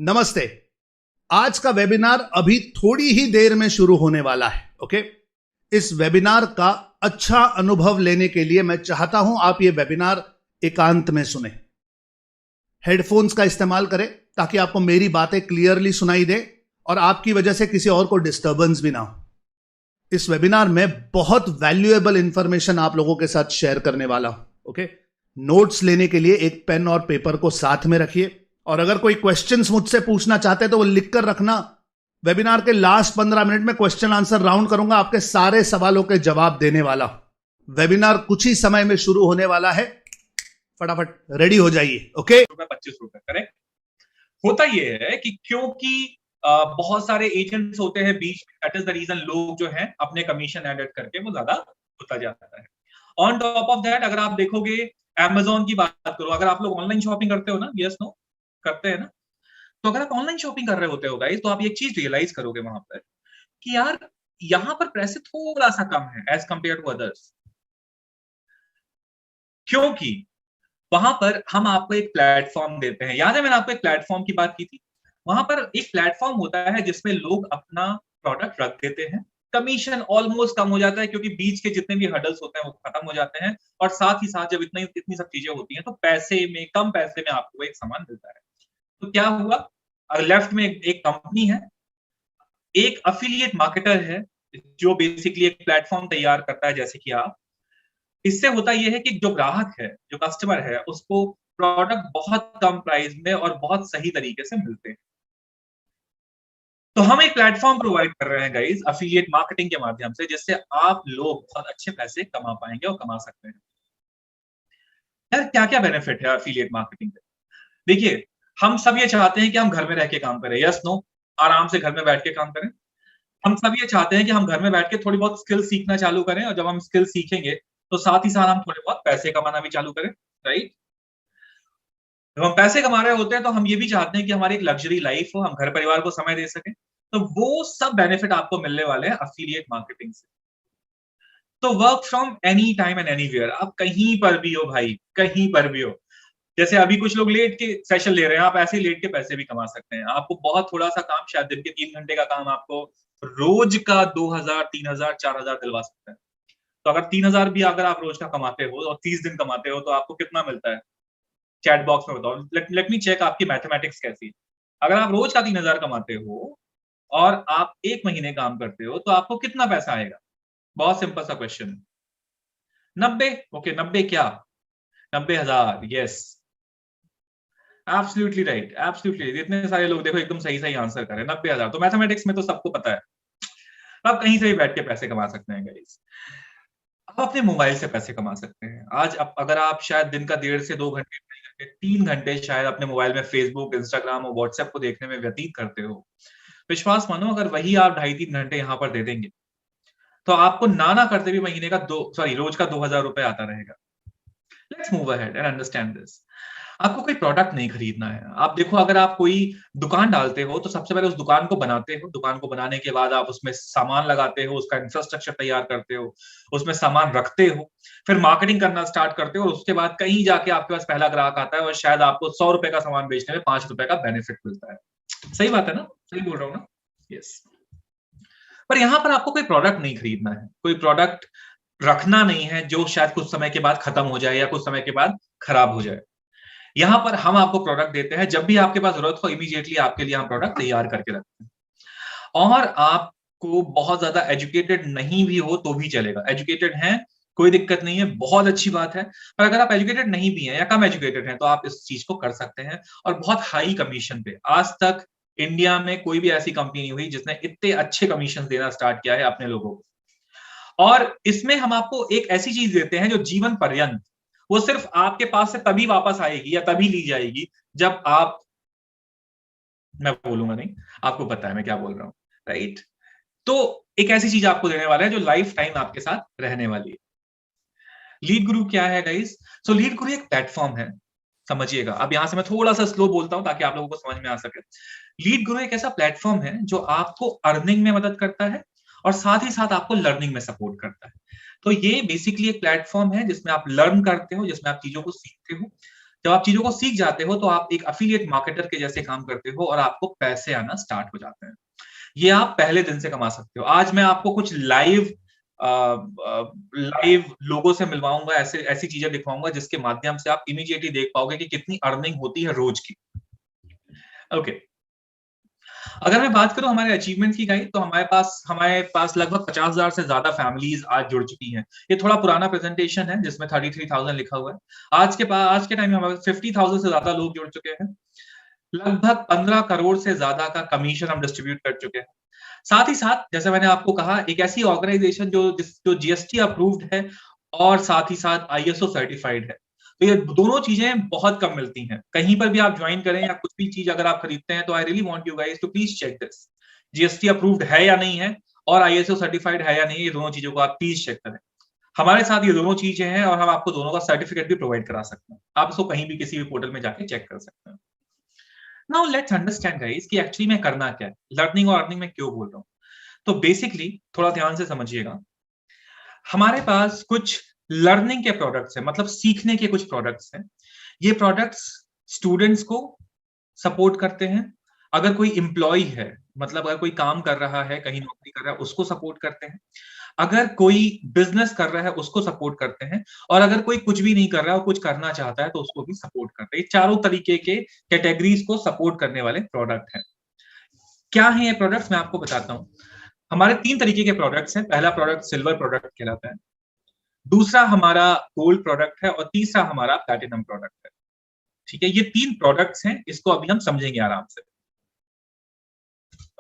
नमस्ते। आज का वेबिनार अभी थोड़ी ही देर में शुरू होने वाला है। ओके, इस वेबिनार का अच्छा अनुभव लेने के लिए मैं चाहता हूं आप ये वेबिनार एकांत में सुने। हेडफोन्स का इस्तेमाल करें ताकि आपको मेरी बातें क्लियरली सुनाई दे और आपकी वजह से किसी और को डिस्टर्बेंस भी ना हो। इस वेबिनार में बहुत वैल्यूएबल इंफॉर्मेशन आप लोगों के साथ शेयर करने वाला हूं। ओके, नोट्स लेने के लिए एक पेन और पेपर को साथ में रखिए और अगर कोई क्वेश्चंस मुझसे पूछना चाहते हैं तो वो लिख कर रखना। वेबिनार के लास्ट 15 मिनट में क्वेश्चन आंसर राउंड करूंगा, आपके सारे सवालों के जवाब देने वाला हूं। वेबिनार कुछ ही समय में शुरू होने वाला है, फटाफट रेडी हो जाइए। Okay, ₹25 correct. होता यह है कि क्योंकि बहुत सारे एजेंट्स होते हैं बीच में, दैट इज द रीजन लोग जो है अपने कमीशन एडिट करके वो ज्यादा होता जाता है। ऑन टॉप ऑफ दैट अगर आप देखोगे Amazon की बात करो, अगर आप लोग ऑनलाइन शॉपिंग करते हो ना, यस नो करते हैं ना, तो अगर आप ऑनलाइन शॉपिंग कर रहे होते हो गाइस, तो आप एक चीज रियलाइज करोगे वहां पर कि यार यहाँ पर पैसे थोड़ा सा कम है एज कंपेयर टू अदर्स, क्योंकि वहां पर हम आपको एक प्लेटफॉर्म देते हैं। याद है मैंने आपको एक प्लेटफॉर्म की बात की थी। वहां पर एक प्लेटफॉर्म होता है जिसमें लोग अपना प्रोडक्ट रख देते हैं, कमीशन ऑलमोस्ट कम हो जाता है क्योंकि बीच के जितने भी हर्डल्स होते हैं वो खत्म हो जाते हैं, और साथ ही साथ जब इतनी सब चीजें होती हैं तो पैसे में, कम पैसे में आपको एक सामान मिलता है। तो क्या हुआ, लेफ्ट में एक कंपनी है, एक अफिलिएट मार्केटर है जो बेसिकली एक प्लेटफॉर्म तैयार करता है जैसे कि आप। इससे होता यह है कि जो ग्राहक है, जो कस्टमर है, उसको प्रोडक्ट बहुत कम प्राइस में और बहुत सही तरीके से मिलते हैं। तो हम एक प्लेटफॉर्म प्रोवाइड कर रहे हैं गाइस अफिलिएट मार्केटिंग के माध्यम से, जिससे आप लोग बहुत अच्छे पैसे कमा पाएंगे और कमा सकते हैं। यार क्या क्या बेनिफिट है अफिलिएट मार्केटिंग के? देखिए, हम सब ये चाहते हैं कि हम घर में रह के काम करें, यस नो, आराम से घर में बैठ के काम करें। हम सब ये चाहते हैं कि हम घर में बैठ के थोड़ी बहुत स्किल सीखना चालू करें, और जब हम स्किल सीखेंगे तो साथ ही साथ हम थोड़े बहुत पैसे कमाना भी चालू करें, राइट। जब हम पैसे कमा रहे होते हैं तो हम ये भी चाहते हैं कि हमारी एक लग्जरी लाइफ हो, हम घर परिवार को समय दे सकें। तो वो सब बेनिफिट आपको मिलने वाले हैं अफिलिएट मार्केटिंग से। तो work from any time and anywhere, आप कहीं पर भी हो भाई, कहीं पर भी हो। जैसे अभी कुछ लोग लेट के सेशन ले रहे हैं, आप ऐसे ही लेट के पैसे भी कमा सकते हैं। आपको बहुत थोड़ा सा काम, शायद दिन के 3 घंटे का काम, आपको रोज का 2000, 3000, 4000 दिलवा सकता है। तो अगर 3000 भी अगर आप रोज का कमाते हो और 30 दिन कमाते हो तो आपको कितना मिलता है? चैट बॉक्स में बताओ, लेट मी चेक आपकी मैथमेटिक्स कैसी है। अगर आप रोज का 3000 कमाते हो और आप 1 महीने काम करते हो तो आपको कितना पैसा आएगा? बहुत सिंपल सा क्वेश्चन है। 90, ओके 90 क्या? 90,000, यस, एब्सोल्युटली राइट, एब्सोल्युटली। इतने सारे लोग देखो एकदम सही सही आंसर करें, 90,000। तो मैथमेटिक्स में तो सबको पता है, आप कहीं से भी बैठ के पैसे कमा सकते हैं गाइस। आप अपने मोबाइल से पैसे कमा सकते हैं। आज अगर आप शायद दिन का 1.5 से 2 घंटे, 3 घंटे शायद अपने मोबाइल में फेसबुक, इंस्टाग्राम और व्हाट्सएप को देखने में व्यतीत करते हो, विश्वास मानो अगर वही आप 2.5-3 घंटे यहाँ पर दे देंगे तो आपको ना करते भी महीने का रोज का 2000 रुपए आता रहेगा। Let's move ahead and understand this. आपको कोई प्रोडक्ट नहीं खरीदना है। आप देखो, अगर आप कोई दुकान डालते हो तो सबसे पहले उस दुकान को बनाते हो, दुकान को बनाने के बाद आप उसमें सामान लगाते हो, उसका इंफ्रास्ट्रक्चर तैयार करते हो, उसमें सामान रखते हो, फिर मार्केटिंग करना स्टार्ट करते हो, और उसके बाद कहीं जाके आपके पास पहला ग्राहक आता है और शायद आपको 100 रुपए का सामान बेचने में 5 रुपए का बेनिफिट मिलता है। सही बात है ना? सही बोल रहा हूँ ना? यस। पर यहाँ पर आपको कोई प्रोडक्ट नहीं खरीदना है, कोई प्रोडक्ट रखना नहीं है जो शायद कुछ समय के बाद खत्म हो जाए या कुछ समय के बाद खराब हो जाए। यहाँ पर हम आपको प्रोडक्ट देते हैं, जब भी आपके पास जरूरत हो इमीडिएटली आपके लिए हम प्रोडक्ट तैयार करके रखते हैं। और आपको बहुत ज्यादा एजुकेटेड नहीं भी हो तो भी चलेगा। एजुकेटेड हैं, कोई दिक्कत नहीं है, बहुत अच्छी बात है। पर अगर आप एजुकेटेड नहीं भी हैं या कम एजुकेटेड हैं तो आप इस चीज को कर सकते हैं, और बहुत हाई कमीशन पे। आज तक इंडिया में कोई भी ऐसी कंपनी नहीं हुई जिसने इतने अच्छे कमीशन देना स्टार्ट किया है अपने लोगों को। और इसमें हम आपको एक ऐसी चीज देते हैं जो जीवन पर्यंत, वो सिर्फ आपके पास से तभी वापस आएगी या तभी ली जाएगी जब आप, मैं बोलूंगा नहीं, आपको पता है मैं क्या बोल रहा हूं, राइट। तो एक ऐसी चीज आपको देने वाला है जो लाइफ टाइम आपके साथ रहने वाली है। लीड गुरु क्या है गाइस? सो लीड गुरु एक प्लेटफॉर्म है, समझिएगा। अब यहां से मैं थोड़ा सा स्लो बोलता हूं ताकि आप लोगों को समझ में आ सके। लीड गुरु एक ऐसा प्लेटफॉर्म है जो आपको अर्निंग में मदद करता है और साथ ही साथ आपको लर्निंग में सपोर्ट करता है। तो ये बेसिकली एक प्लेटफॉर्म है जिसमें आप लर्न करते हो, जिसमें आप चीजों को सीखते हो, जब आप चीजों को सीख जाते हो तो आप एक अफिलिएट मार्केटर के जैसे काम करते हो और आपको पैसे आना स्टार्ट हो जाते हैं। ये आप पहले दिन से कमा सकते हो। आज मैं आपको कुछ लाइव लोगों से मिलवाऊंगा, ऐसे ऐसी चीजें दिखवाऊंगा जिसके माध्यम से आप इमीडिएटली देख पाओगे कि कितनी अर्निंग होती है रोज की। ओके, अगर मैं बात करूं हमारे अचीवमेंट की गाइड, तो हमारे पास लगभग 50,000 से ज्यादा फैमिलीज आज जुड़ चुकी हैं। ये थोड़ा पुराना प्रेजेंटेशन है जिसमें 33,000 लिखा हुआ है। आज के टाइम में हमारे 50,000 से ज्यादा लोग जुड़ चुके हैं। लगभग 15 करोड़ से ज्यादा का कमीशन हम डिस्ट्रीब्यूट कर चुके हैं। साथ ही साथ जैसे मैंने आपको कहा, एक ऐसी ऑर्गेनाइजेशन जो जीएसटी अप्रूव्ड है और साथ ही साथ आईएसओ सर्टिफाइड है। तो ये दोनों चीजें बहुत कम मिलती हैं। कहीं पर भी आप ज्वाइन करें या कुछ भी चीज अगर आप खरीदते हैं, तो I really want you guys to please check this, GST approved है या नहीं है और आईएसओ सर्टिफाइड है या नहीं। ये दोनों चीजों को आप प्लीज चेक करें। हमारे साथ ये दोनों चीजें हैं और हम आपको दोनों का सर्टिफिकेट भी प्रोवाइड करा सकते हैं। आप इसको कहीं भी किसी भी पोर्टल में जाके चेक कर सकते हैं। नाउ लेट्स अंडरस्टैंड गाइस कि एक्चुअली में करना क्या है, लर्निंग और अर्निंग में क्यों बोल रहा हूं। तो बेसिकली थोड़ा ध्यान से समझिएगा, हमारे पास कुछ लर्निंग के प्रोडक्ट्स हैं, मतलब सीखने के कुछ प्रोडक्ट्स हैं। ये प्रोडक्ट्स स्टूडेंट्स को सपोर्ट करते हैं। अगर कोई एम्प्लॉय है, मतलब अगर कोई काम कर रहा है, कहीं नौकरी कर रहा है, उसको सपोर्ट करते हैं। अगर कोई बिजनेस कर रहा है उसको सपोर्ट करते हैं। और अगर कोई कुछ भी नहीं कर रहा है और कुछ करना चाहता है तो उसको भी सपोर्ट करते हैं। चारों तरीके के कैटेगरीज को सपोर्ट करने वाले प्रोडक्ट हैं। क्या है ये प्रोडक्ट्स, मैं आपको बताता हूं। हमारे 3 तरीके के प्रोडक्ट्स हैं। पहला प्रोडक्ट सिल्वर प्रोडक्ट कहलाता है, दूसरा हमारा गोल्ड प्रोडक्ट है और तीसरा हमारा प्लैटिनम प्रोडक्ट है। ठीक है, ये 3 प्रोडक्ट्स हैं, इसको अभी हम समझेंगे आराम से।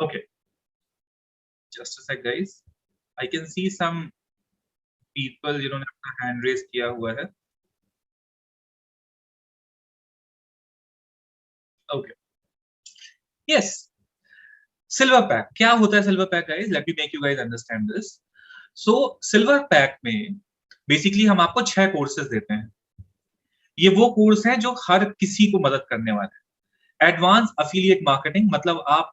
Okay, just a sec guys, I can see some people जिन्होंने अपना हैंड रेज किया हुआ है। ओके, यस, सिल्वर पैक क्या होता है? Silver pack guys, let me make you guys understand this. So silver pack में बेसिकली हम आपको 6 कोर्सेज देते हैं। ये वो कोर्स है जो हर किसी को मदद करने वाले हैं। एडवांस अफिलिएट मार्केटिंग, मतलब आप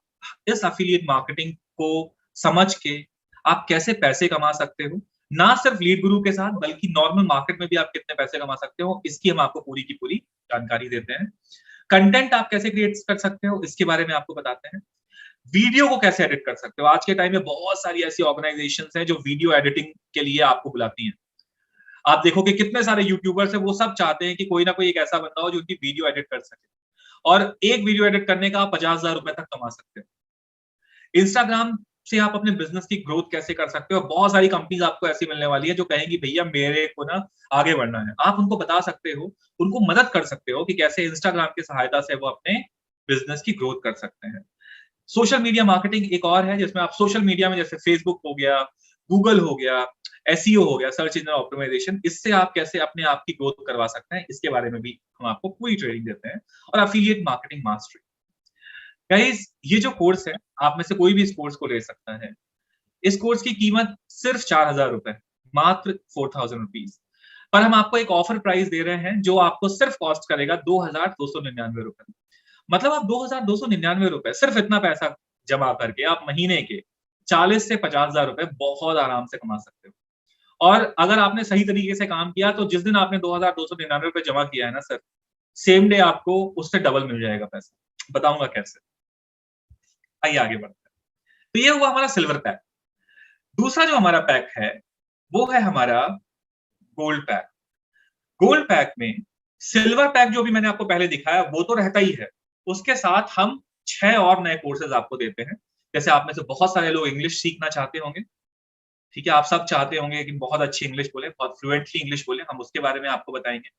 इस अफिलिएट मार्केटिंग को समझ के आप कैसे पैसे कमा सकते हो, ना सिर्फ लीड गुरु के साथ बल्कि नॉर्मल मार्केट में भी आप कितने पैसे कमा सकते हो, इसकी हम आपको पूरी की पूरी जानकारी देते हैं। कंटेंट आप कैसे क्रिएट कर सकते हो, इसके बारे में आपको बताते हैं। वीडियो को कैसे एडिट कर सकते हो। आज के टाइम में बहुत सारी ऐसी ऑर्गेनाइजेशंस हैं जो वीडियो एडिटिंग के लिए आपको बुलाती हैं। आप देखोगे कितने सारे यूट्यूबर्स हैं, वो सब चाहते हैं कि कोई ना कोई एक ऐसा बंदा हो जो उनकी वीडियो एडिट कर सके, और एक वीडियो एडिट करने का आप 50,000 रुपए तक कमा सकते हो। इंस्टाग्राम से आप अपने बिजनेस की ग्रोथ कैसे कर सकते हो। बहुत सारी कंपनीज आपको ऐसी मिलने वाली है जो कहेंगी भैया मेरे को ना आगे बढ़ना है। आप उनको बता सकते हो, उनको मदद कर सकते हो कि कैसे इंस्टाग्राम की सहायता से वो अपने बिजनेस की ग्रोथ कर सकते हैं। सोशल मीडिया मार्केटिंग एक और है जिसमें आप सोशल मीडिया में, जैसे फेसबुक हो गया, गूगल हो गया, एसईओ हो गया, सर्च इंजन ऑप्टिमाइजेशन, इससे आप कैसे अपने आप की ग्रोथ करवा सकते हैं, इसके बारे में भी हम आपको पूरी ट्रेनिंग देते हैं। और एफिलिएट मार्केटिंग मास्टरी गाइस, ये जो कोर्स है, आप में से कोई भी इस कोर्स को ले सकता है। इस कोर्स की कीमत सिर्फ 4,000 रुपए, मात्र 4,000 रुपीज। पर हम आपको एक ऑफर प्राइस दे रहे हैं जो आपको सिर्फ कॉस्ट करेगा 2,299 रुपए। मतलब आप 2,299 रुपए, सिर्फ इतना पैसा जमा करके आप महीने के 40 से 50,000 रुपए बहुत आराम से कमा सकते हो। और अगर आपने सही तरीके से काम किया तो जिस दिन आपने 2,299 रुपए जमा किया है ना सर, सेम डे आपको उससे डबल मिल जाएगा पैसा। बताऊंगा कैसे, आइए आगे बढ़ते हैं। तो ये हुआ हमारा सिल्वर पैक। दूसरा जो हमारा पैक है वो है हमारा गोल्ड पैक। गोल्ड पैक में सिल्वर पैक जो भी मैंने आपको पहले दिखाया वो तो रहता ही है, उसके साथ हम 6 और नए कोर्सेज आपको देते हैं। जैसे आप में से बहुत सारे लोग इंग्लिश सीखना चाहते होंगे, ठीक है, आप सब चाहते होंगे कि बहुत अच्छी इंग्लिश बोले, बहुत फ्लुएंटली इंग्लिश बोले, हम उसके बारे में आपको बताएंगे।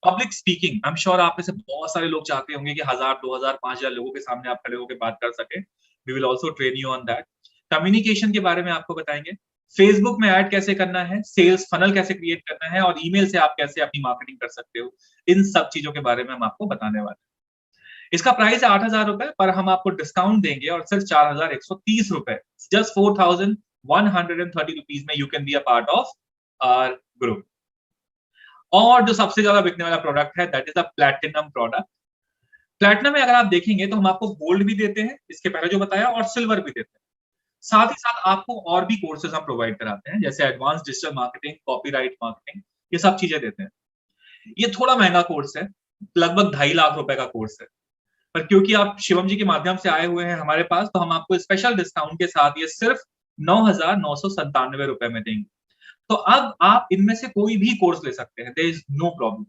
Public speaking, I am sure आप में से बहुत सारे लोग चाहते होंगे कि 1,000, 2,000, 5,000 लोगों के सामने आप खड़े होकर बात कर सके। We will also train you on that. Communication के बारे में आपको बताएंगे, फेसबुक में ऐड कैसे करना है, सेल्स फनल कैसे क्रिएट करना है, और ईमेल से आप कैसे अपनी मार्केटिंग कर सकते हो। इन सब चीजों के बारे में हम आपको बताने वाले हैं। इसका प्राइस है 8,000 रुपए, पर हम आपको डिस्काउंट देंगे और सिर्फ 4,130 रुपए, जस्ट 4,130 रुपीज में you can be a part of our group. और जो सबसे ज्यादा बिकने वाला प्रोडक्ट है that is the platinum product. Platinum में अगर आप देखेंगे तो हम आपको गोल्ड भी देते हैं, इसके पहले जो बताया, और सिल्वर भी देते हैं। साथ ही साथ आपको और भी कोर्सेज हम प्रोवाइड कराते हैं, जैसे advance digital marketing, copyright marketing, ये सब चीजें देते हैं। ये थोड़ा महंगा कोर्स है, लगभग 2.5 लाख रुपए का कोर्स है, पर क्योंकि आप शिवम जी के माध्यम से आए हुए हैं हमारे पास, तो हम आपको स्पेशल डिस्काउंट के साथ ये सिर्फ 9,997 रुपए में देंगे। तो अब आप इनमें से कोई भी कोर्स ले सकते हैं, देयर इज नो प्रॉब्लम।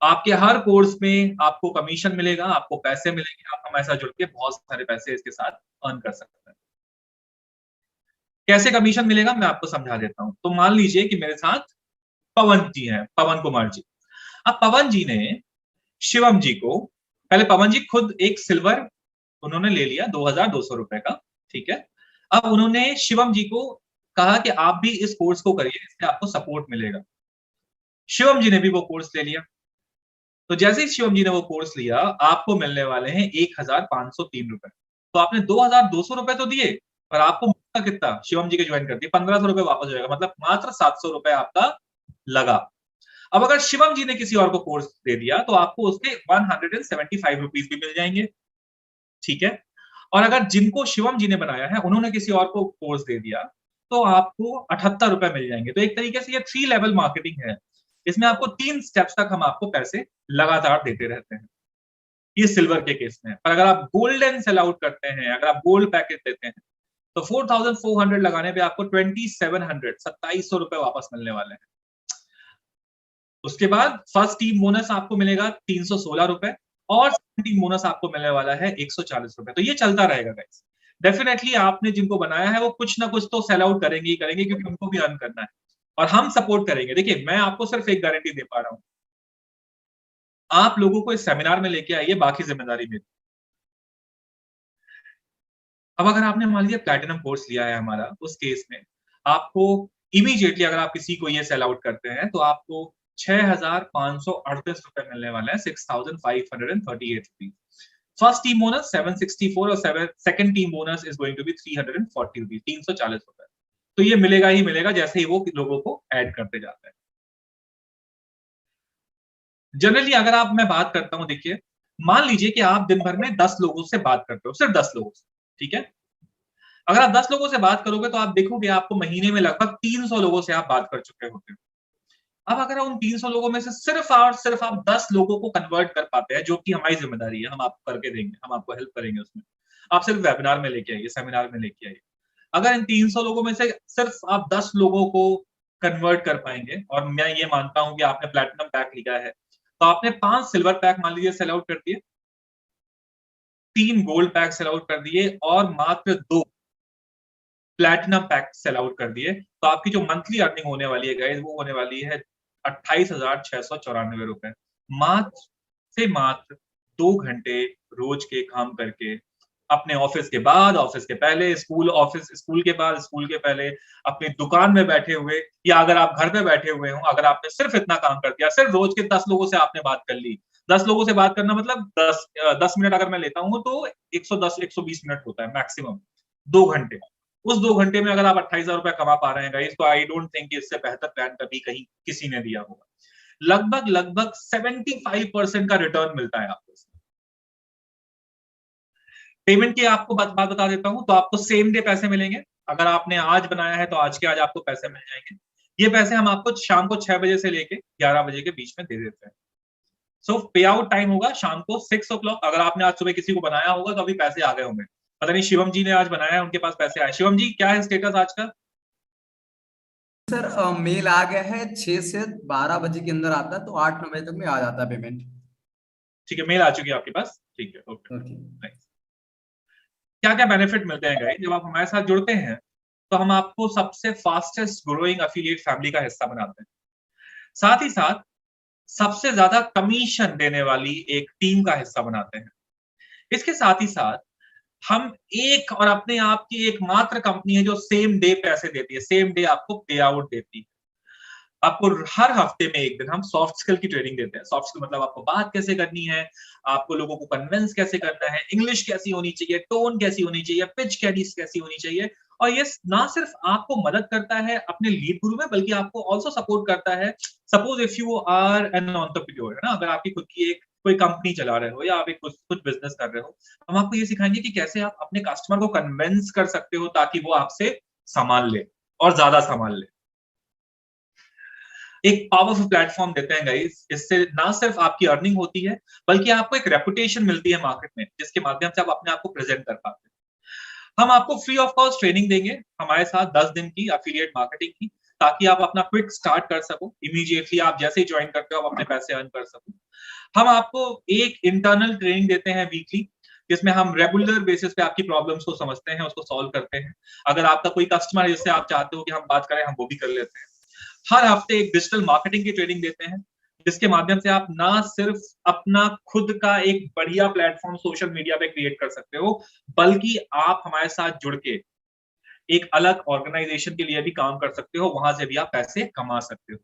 आपके हर कोर्स में आपको कमीशन मिलेगा, आपको पैसे मिलेंगे, आप हमारे साथ जुड़ के बहुत सारे पैसे इसके साथ अर्न कर सकते हैं। कैसे कमीशन मिलेगा मैं आपको समझा देता हूं। तो मान लीजिए कि मेरे साथ पवन जी हैं, पवन कुमार जी। अब पवन जी ने शिवम जी को, पहले पवन जी खुद एक सिल्वर उन्होंने ले लिया 2,200 रुपए का, ठीक है। अब उन्होंने शिवम जी को कहा कि आप भी इस कोर्स को करिए, इससे आपको सपोर्ट मिलेगा। शिवम जी ने भी वो कोर्स ले लिया। तो जैसे ही शिवम जी ने वो कोर्स लिया, आपको मिलने वाले हैं 1,503 रुपए। तो आपने 2,200 रुपए तो दिए, पर आपको मिला कितना? शिवम जी के ज्वाइन कर दिए 1,500 रुपए वापस हो जाएगा, मतलब मात्र 700 रुपए आपका लगा। अब अगर शिवम जी ने किसी और को कोर्स दे दिया तो आपको उसके 175 रुपीज भी मिल जाएंगे, ठीक है। और अगर जिनको शिवम जी ने बनाया है उन्होंने किसी और को कोर्स दे दिया तो आपको 78 रुपए मिल जाएंगे। तो एक तरीके से ये 3 लेवल मार्केटिंग है। इसमें आपको 3 स्टेप्स तक हम आपको पैसे लगातार देते रहते हैं। ये सिल्वर के केस में है। पर अगर आप गोल्डन सेल आउट करते हैं, अगर आप गोल्ड पैकेज देते हैं, तो 4,400 लगाने पे आपको 2,700 रुपए वापस मिलने वाले हैं। उसके बाद फर्स्ट टीम बोनस आपको मिलेगा 316 रुपए और सेकंड टीम बोनस आपको मिलने वाला है 140 रुपए। तो ये चलता रहेगा गाइस। डेफिनेटली आपने जिनको बनाया है वो कुछ ना कुछ तो सेल आउट करेंगे ही करेंगे, क्योंकि उनको भी अर्न करना है और हम सपोर्ट करेंगे। देखिए, मैं आपको सिर्फ एक गारंटी दे पा रहा हूं, आप लोगों को इस सेमिनार में लेके आइए, बाकी जिम्मेदारी मेरी। अब अगर आपने मान लिया प्लैटिनम कोर्स लिया है हमारा, उस केस में आपको इमीडिएटली अगर आप किसी को ये सेल आउट करते हैं तो आपको 6,538 रुपए मिलने वाला है, 6,538 रुपीज। फर्स्ट टीम बोनस 764 और second team bonus is going to be 340 rupees, 340 रुपए। तो ये मिलेगा ही मिलेगा जैसे ही वो लोगों को ऐड करते जाते हैं। जनरली अगर आप मैं बात करता हूं, देखिए मान लीजिए कि आप दिन भर में 10 लोगों से बात करते हो, सिर्फ 10 लोगों से, ठीक है। अगर आप 10 लोगों से बात करोगे तो आप देखोगे आपको महीने में लगभग 300 लोगों से आप बात कर चुके होते हो। अब अगर उन 300 लोगों में से सिर्फ और सिर्फ आप 10 लोगों को कन्वर्ट कर पाते हैं, जो कि हमारी जिम्मेदारी है, हम आपको करके देंगे, हम आपको हेल्प करेंगे उसमें। आप सिर्फ वेबिनार में लेके आइए, सेमिनार में लेके आइए। अगर इन 300 लोगों में से सिर्फ आप 10 लोगों को कन्वर्ट कर पाएंगे, और मैं ये मानता हूं कि आपने प्लैटिनम पैक लिया है, तो आपने 5 सिल्वर पैक मान लीजिए सेल आउट कर दिए, 3 गोल्ड पैक सेल आउट कर दिए और मात्र 2 प्लैटिनम पैक सेल आउट कर दिए, तो आपकी जो मंथली अर्निंग होने वाली है गाइस, वो होने वाली है 28,694 रुपए। मात्र से मात्र 2 घंटे रोज के काम करके, अपने ऑफिस के बाद, ऑफिस के पहले, स्कूल के बाद, स्कूल के पहले, अपनी दुकान में बैठे हुए, या अगर आप घर पे बैठे हुए हो, अगर आपने सिर्फ इतना काम कर दिया, सिर्फ रोज के 10 लोगों से आपने बात कर ली। 10 लोगों से बात करना मतलब 10 मिनट अगर मैं लेता हूं तो 110 120 मिनट होता है मैक्सिमम, 2 घंटे। उस 2 घंटे में अगर आप 28,000 रुपए कमा पा रहे हैं गाइस, तो आई डोंट थिंक इससे बेहतर प्लान कभी कहीं किसी ने दिया होगा। लगभग लगभग 75% का रिटर्न मिलता है आपको। पेमेंट की आपको बात बता देता हूं, तो आपको सेम डे पैसे मिलेंगे। अगर आपने आज बनाया है तो आज के आज आपको पैसे मिल जाएंगे। ये पैसे हम आपको शाम को 6 बजे से लेके 11 बजे के बीच में दे देते हैं। सो पे आउट टाइम होगा शाम को 6 o'clock। अगर आपने आज सुबह किसी को बनाया होगा तो अभी पैसे आ गए होंगे। पता नहीं शिवम जी ने आज बनाया है, उनके पास पैसे आए। शिवम जी, क्या है स्टेटस आज का? सर मेल आ गया है, 6 से 12 बजे के अंदर आता है, तो 8-9 बजे तक में आ जाता है पेमेंट। ठीक है, मेल आ चुकी है आपके पास, ठीक है, ओके। ओके। क्या क्या बेनिफिट मिलते हैं गाइस जब आप हमारे साथ जुड़ते हैं? तो हम आपको सबसे फास्टेस्ट ग्रोइंग एफिलिएट फैमिली का हिस्सा बनाते हैं। साथ ही साथ सबसे ज्यादा कमीशन देने वाली एक टीम का हिस्सा बनाते हैं। इसके साथ ही साथ हम एक और अपने आप की एकमात्र कंपनी है जो सेम डे पैसे देती है, सेम डे आपको पे आउट देती है। आपको हर हफ्ते में एक दिन हम सॉफ्ट स्किल की ट्रेनिंग देते हैं। सॉफ्ट स्किल मतलब आपको बात कैसे करनी है, आपको लोगों को कन्विंस कैसे करना है, इंग्लिश कैसी होनी चाहिए, टोन कैसी होनी चाहिए, पिच कैसी होनी चाहिए। और ये ना सिर्फ आपको मदद करता है अपने लीड गुरु में, बल्कि आपको ऑल्सो सपोर्ट करता है। Suppose if you are an entrepreneur, है ना, अगर आपकी खुद की एक कोई कंपनी चला रहे हो या आप एक कुछ बिजनेस कर रहे हो, हम आपको ये सिखाएंगे कि कैसे आप अपने कस्टमर को कन्विंस कर सकते हो ताकि वो आपसे सामान ले और ज्यादा सामान ले। एक पावरफुल प्लेटफॉर्म देते हैं गाइस। इससे ना सिर्फ आपकी अर्निंग होती है, बल्कि आपको एक रेपुटेशन मिलती है मार्केट में, जिसके माध्यम से आप अपने आप को प्रेजेंट कर पाते हैं। हम आपको फ्री ऑफ कॉस्ट ट्रेनिंग देंगे हमारे साथ 10 दिन की एफिलिएट मार्केटिंग की, ताकि आप अपना क्विक स्टार्ट कर सको। इमीडिएटली आप जैसे ही ज्वाइन करते हो आप अपने पैसे अर्न कर सको। हम आपको एक इंटरनल ट्रेनिंग देते हैं वीकली, जिसमें हम रेगुलर बेसिस पे आपकी प्रॉब्लम्स को समझते हैं, उसको सॉल्व करते हैं। अगर आपका कोई कस्टमर है जिससे आप चाहते हो कि हम बात करें, हम वो भी कर लेते हैं। हर हफ्ते एक डिजिटल मार्केटिंग की ट्रेनिंग देते हैं, जिसके माध्यम से आप ना सिर्फ अपना खुद का एक बढ़िया प्लेटफॉर्म सोशल मीडिया पे क्रिएट कर सकते हो, बल्कि आप हमारे साथ जुड़ के एक अलग ऑर्गेनाइजेशन के लिए भी काम कर सकते हो, वहां से भी आप पैसे कमा सकते हो।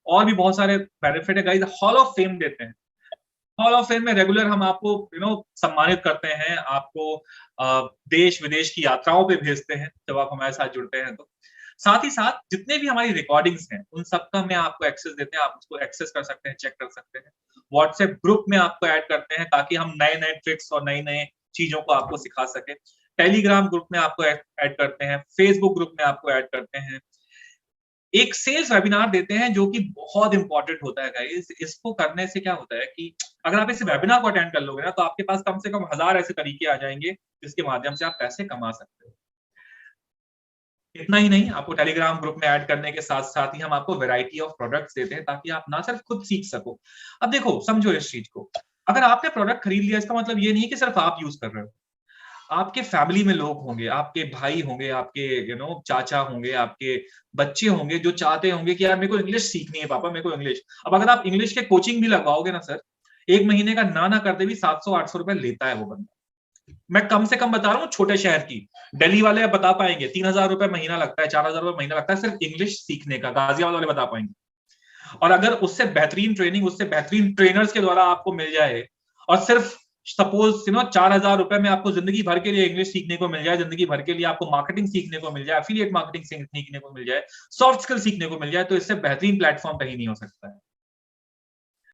और भी बहुत सारे बेनिफिट है गाइस। हॉल ऑफ फेम देते हैं। हॉल ऑफ फेम में रेगुलर हम आपको सम्मानित करते हैं, आपको देश विदेश की यात्राओं पे भेजते हैं जब आप हमारे साथ जुड़ते हैं। तो साथ ही साथ जितने भी हमारी रिकॉर्डिंग्स हैं उन सबका में आपको एक्सेस देते हैं, आप उसको एक्सेस कर सकते हैं, चेक कर सकते हैं। व्हाट्सएप ग्रुप में आपको ऐड करते हैं ताकि हम नए नए ट्रिक्स और नई नए चीजों को आपको सिखा सके। टेलीग्राम ग्रुप में आपको ऐड करते हैं, फेसबुक ग्रुप में आपको ऐड करते हैं। एक सेल्स वेबिनार देते हैं जो कि बहुत इंपॉर्टेंट होता है गाइस। इसको करने से क्या होता है कि अगर आप इस वेबिनार को अटेंड कर लोगे ना, तो आपके पास कम से कम 1000 ऐसे तरीके आ जाएंगे जिसके माध्यम से आप पैसे कमा सकते हो। इतना ही नहीं, आपको टेलीग्राम ग्रुप में ऐड करने के साथ साथ ही हम आपको वैरायटी ऑफ प्रोडक्ट्स देते हैं, ताकि आप ना सिर्फ खुद सीख सको। अब देखो, समझो इस चीज को, अगर आपने प्रोडक्ट खरीद लिया, इसका मतलब ये नहीं कि सिर्फ आप यूज कर रहे हो। आपके फैमिली में लोग होंगे, आपके भाई होंगे, आपके चाचा होंगे, आपके बच्चे होंगे जो चाहते होंगे कि यार मेरे को इंग्लिश सीखनी है पापा, मेरे को इंग्लिश। अब अगर आप इंग्लिश के कोचिंग भी लगवाओगे ना सर, एक महीने का ना करते भी 700-800 रुपए लेता है वो बंदा। मैं कम से कम बता रहा हूँ छोटे शहर की। दिल्ली वाले आप बता पाएंगे 3000 रुपए महीना लगता है, 4000 रुपए महीना लगता है सिर्फ इंग्लिश सीखने का। गाजियाबाद वाले बता पाएंगे। और अगर उससे बेहतरीन ट्रेनिंग, उससे बेहतरीन ट्रेनर्स के द्वारा आपको मिल जाए, और सिर्फ सपोज 4000 रुपए में आपको जिंदगी भर के लिए इंग्लिश सीखने को मिल जाए, जिंदगी भर के लिए आपको मार्केटिंग सीखने को मिल जाए, एफिलिएट मार्केटिंग सीखने को मिल जाए, सॉफ्ट स्किल सीखने को मिल जाए, तो इससे बेहतरीन प्लेटफॉर्म कहीं नहीं हो सकता है।